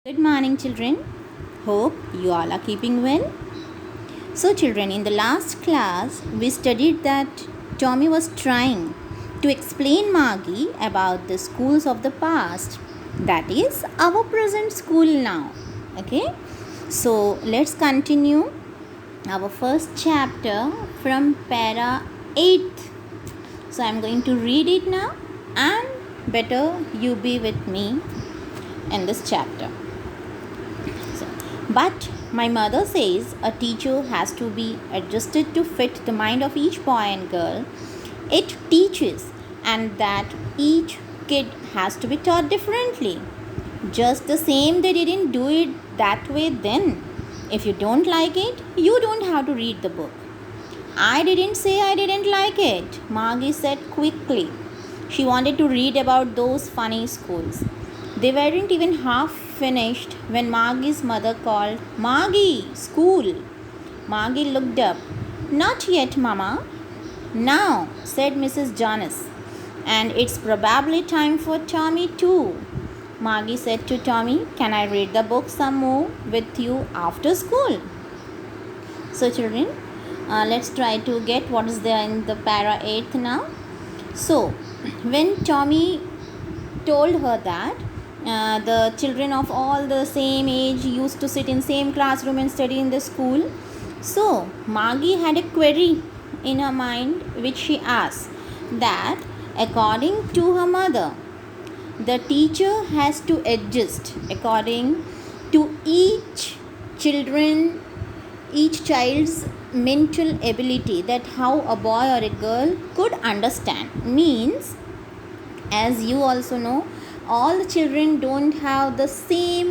Good morning, children. Hope you all are keeping well. So, children, in the last class, we studied that Tommy was trying to explain Margie about the schools of the past. That is our present school now. Okay, so let's continue our first chapter from para 8th. So, I'm going to read it now, and better you be with me in this chapter. But my mother says a teacher has to be adjusted to fit the mind of each boy and girl it teaches, and that each kid has to be taught differently. Just the same, they didn't do it that way then. If you don't like it, you don't have to read the book. I didn't say I didn't like it, Margie said quickly. She wanted to read about those funny schools. They weren't even half finished when Margie's mother called, "Margie, school." Margie looked up. "Not yet, Mama." "Now," said Mrs. Jonas. "And it's probably time for Tommy too." Margie said to Tommy, "Can I read the book some more with you after school?" So children, let's try to get what is there in the para 8th now. So, when Tommy told her that the children of all the same age used to sit in same classroom and study in the school, so Margie had a query in her mind which she asked that according to her mother, the teacher has to adjust according to each child's mental ability, that how a boy or a girl could understand. Means, as you also know, all the children don't have the same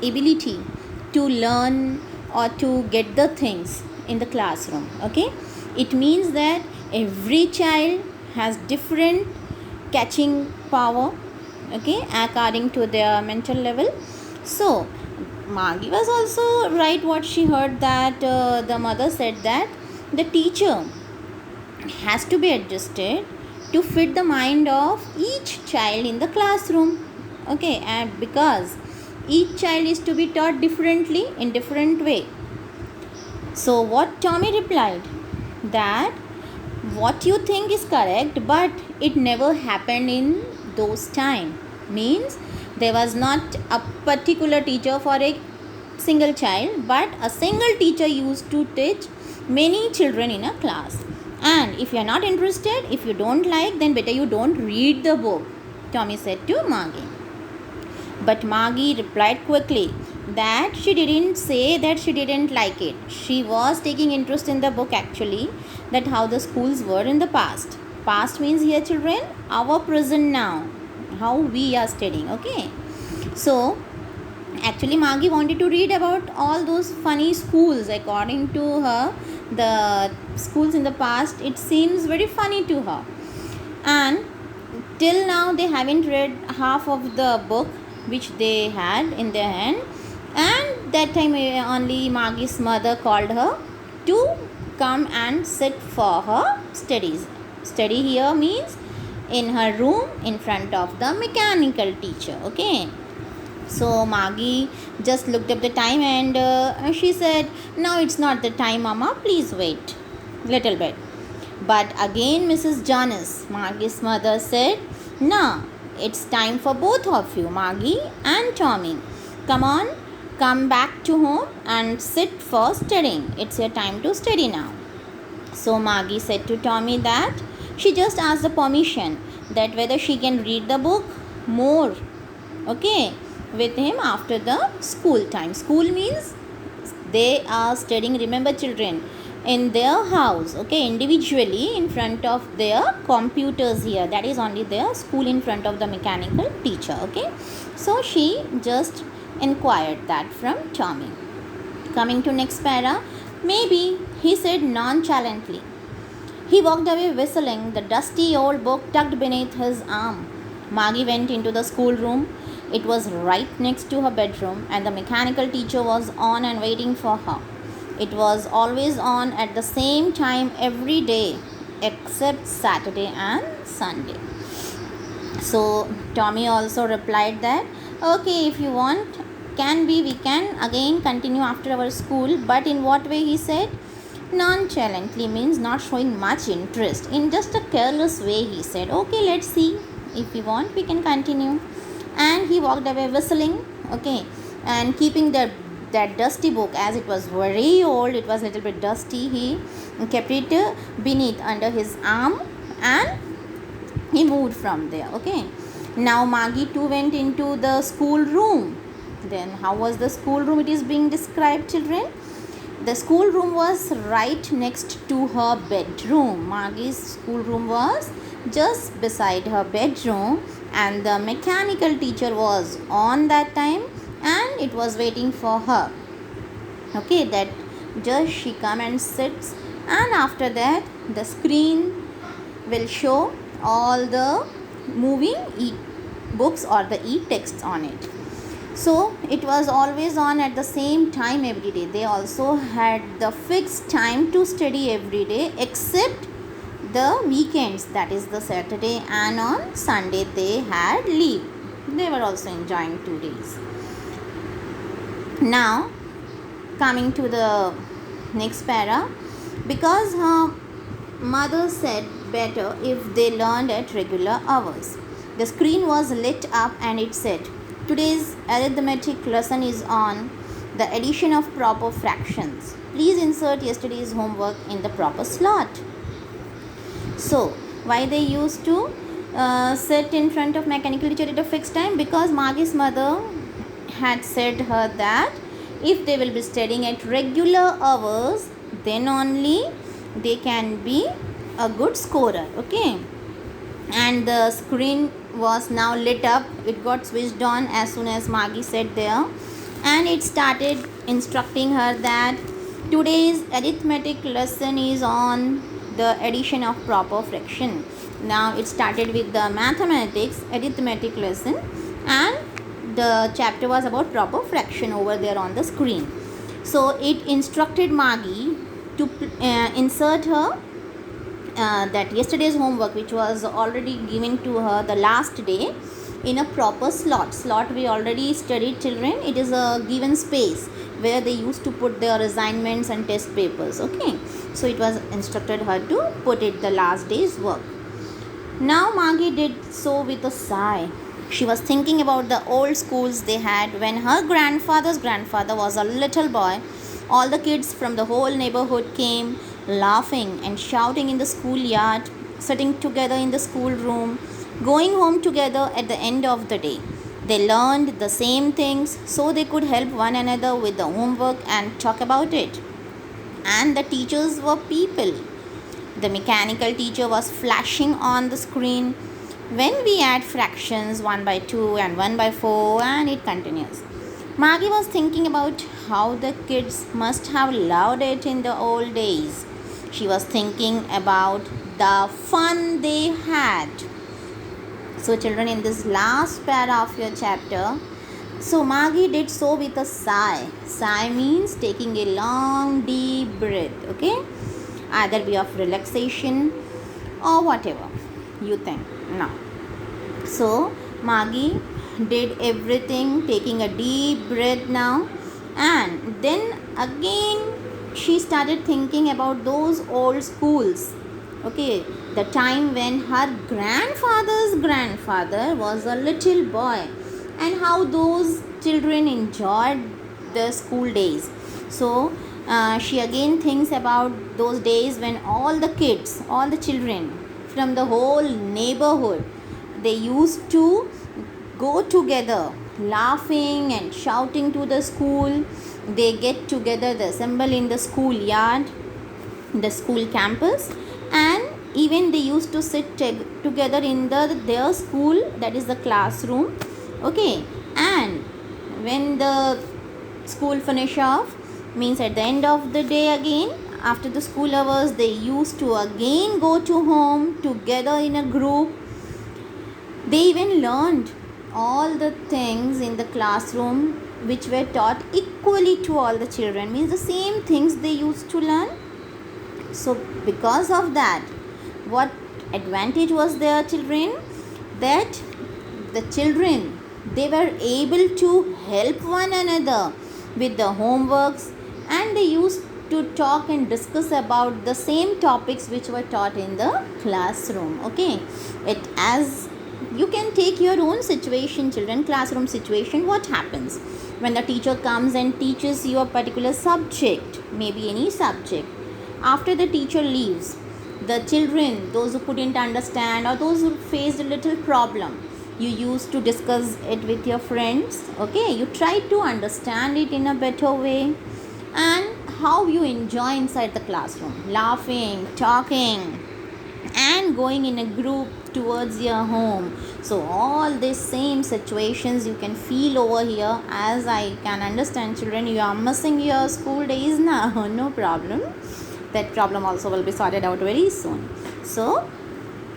ability to learn or to get the things in the classroom. Okay, it means that every child has different catching power, okay, according to their mental level. So Margie was also right what she heard, that the mother said that the teacher has to be adjusted to fit the mind of each child in the classroom. Okay, and because each child is to be taught differently in different way. So what Tommy replied, that what you think is correct, but it never happened in those time. Means there was not a particular teacher for a single child, but a single teacher used to teach many children in a class. And if you are not interested, if you don't like, then better you don't read the book, Tommy said to Margie. But Margie replied quickly that she didn't say that she didn't like it. She was taking interest in the book actually, that how the schools were in the past. Past means here, children, our present now, how we are studying. Okay, so actually Margie wanted to read about all those funny schools. According to her, the schools in the past, it seems very funny to her, and till now they haven't read half of the book which they had in their hand. And that time only Margie's mother called her to come and sit for her studies. Study here means in her room in front of the mechanical teacher. Okay, so Margie just looked up the time and she said, "Now it's not the time, Mama, please wait little bit." But again Mrs. Jonas, Margie's mother, said, "No, it's time for both of you, Margie and Tommy. Come on, come back to home and sit for studying. It's your time to study now." So Margie said to Tommy that she just asked the permission, that whether she can read the book more, okay, with him after the school time. School means they are studying, remember children, in their house, okay, individually in front of their computers here. That is only their school in front of the mechanical teacher. Okay, so she just inquired that from Tommy. Coming to next para, "Maybe," he said nonchalantly. He walked away whistling, the dusty old book tucked beneath his arm. Margie went into the schoolroom. It was right next to her bedroom, and the mechanical teacher was on and waiting for her. It was always on at the same time every day except Saturday and Sunday. So Tommy also replied that, "Okay, if you want, can be, we can again continue after our school. But in what way he said? Nonchalantly means not showing much interest. In just a careless way he said, okay, let's see. If you want, we can continue. And he walked away whistling, okay, and keeping that dusty book, as it was very old, it was a little bit dusty, he kept it beneath under his arm, and he moved from there. Okay, now Maggie too went into the school room. Then how was the school room? It is being described, children. The school room was right next to her bedroom. Maggie's school room was just beside her bedroom, and the mechanical teacher was on that time, and it was waiting for her. Okay, that just she come and sits, and after that the screen will show all the moving e-books or the e-texts on it. So it was always on at the same time every day. They also had the fixed time to study every day except the weekends, that is the Saturday, and on Sunday they had leave. They were also enjoying 2 days. Now coming to the next para, because her mother said better if they learned at regular hours. The screen was lit up and it said, today's arithmetic lesson is on the addition of proper fractions. Please insert yesterday's homework in the proper slot. So why they used to sit in front of mechanical teacher at a fixed time? Because Maggie's mother had said her that if they will be studying at regular hours, then only they can be a good scorer. Okay, and the screen was now lit up. It got switched on as soon as Maggie said there, and it started instructing her that today's arithmetic lesson is on the addition of proper fraction. Now it started with the mathematics arithmetic lesson, and the chapter was about proper fraction over there on the screen. So it instructed Maggie to insert her that yesterday's homework, which was already given to her the last day, in a proper slot we already studied, children. It is a given space where they used to put their assignments and test papers. Okay, so it was instructed her to put it the last day's work. Now Maggie did so with a sigh. She was thinking about the old schools they had when her grandfather's grandfather was a little boy. All the kids from the whole neighborhood came laughing and shouting in the schoolyard, sitting together in the schoolroom, going home together at the end of the day. They learned the same things so they could help one another with the homework and talk about it. And the teachers were people. The mechanical teacher was flashing on the screen. When we add fractions 1 by 2 and 1 by 4, and it continues. Maggie was thinking about how the kids must have loved it in the old days. She was thinking about the fun they had. So children, in this last para of your chapter, so Maggie did so with a sigh. Sigh means taking a long deep breath. Okay, either be of relaxation or whatever you think now. So Maggie did everything, taking a deep breath now, and then again she started thinking about those old schools. Okay, the time when her grandfather's grandfather was a little boy, and how those children enjoyed the school days. So she again thinks about those days when all the kids, all the children from the whole neighborhood, they used to go together laughing and shouting to the school. They get together, they assemble in the schoolyard, the school campus, and even they used to sit together in their school, that is the classroom. Okay, and when the school finish off, means at the end of the day again, after the school hours, they used to again go to home together in a group. They even learned all the things in the classroom which were taught equally to all the children, means the same things they used to learn. So because of that, what advantage was there, children? That the children They were able to help one another with the homeworks, and they used to talk and discuss about the same topics which were taught in the classroom. Okay, it as you can take your own situation, children, classroom situation. What happens when the teacher comes and teaches you a particular subject, maybe any subject? After the teacher leaves, the children, those who couldn't understand or those who faced a little problem, you used to discuss it with your friends. Okay, you try to understand it in a better way. And how you enjoy inside the classroom, laughing, talking, and going in a group towards your home. So all these same situations you can feel over here. As I can understand, children, you are missing your school days now. No problem, that problem also will be sorted out very soon. So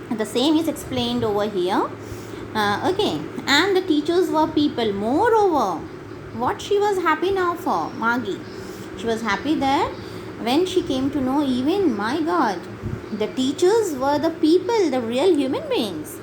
the same is explained over here. Okay, and the teachers were people. Moreover, what she was happy now for, Maggie, she was happy that when she came to know, even, my God, the teachers were the people, the real human beings.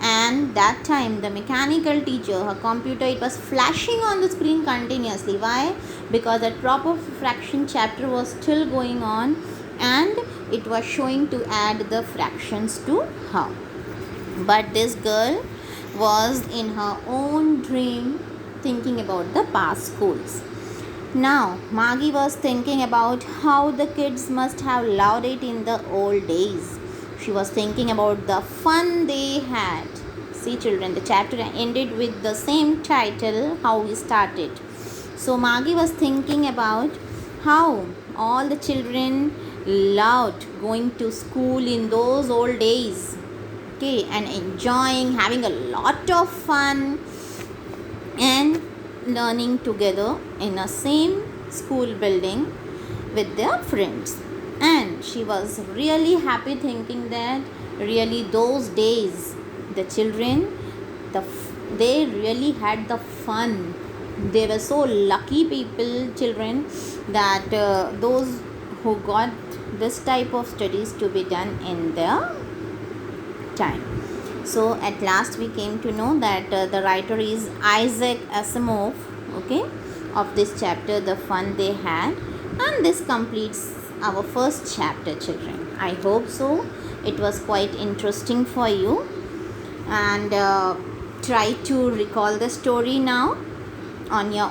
And that time the mechanical teacher, her computer, it was flashing on the screen continuously. Why? Because that proper fraction chapter was still going on, and it was showing to add the fractions to her. But this girl was in her own dream, thinking about the past schools. Now Maggie was thinking about how the kids must have loved it in the old days. She was thinking about the fun they had. See, children, the chapter ended with the same title how we started. So Maggie was thinking about how all the children loved going to school in those old days. Okay, and enjoying, having a lot of fun, and learning together in a same school building with their friends. And she was really happy, thinking that really those days the children, they really had the fun. They were so lucky people, children, that those who got this type of studies to be done in their time. So at last we came to know that the writer is Isaac Asimov, okay, of this chapter, The Fun They Had. And this completes our first chapter, children. I hope so. It was quite interesting for you. And try to recall the story now on your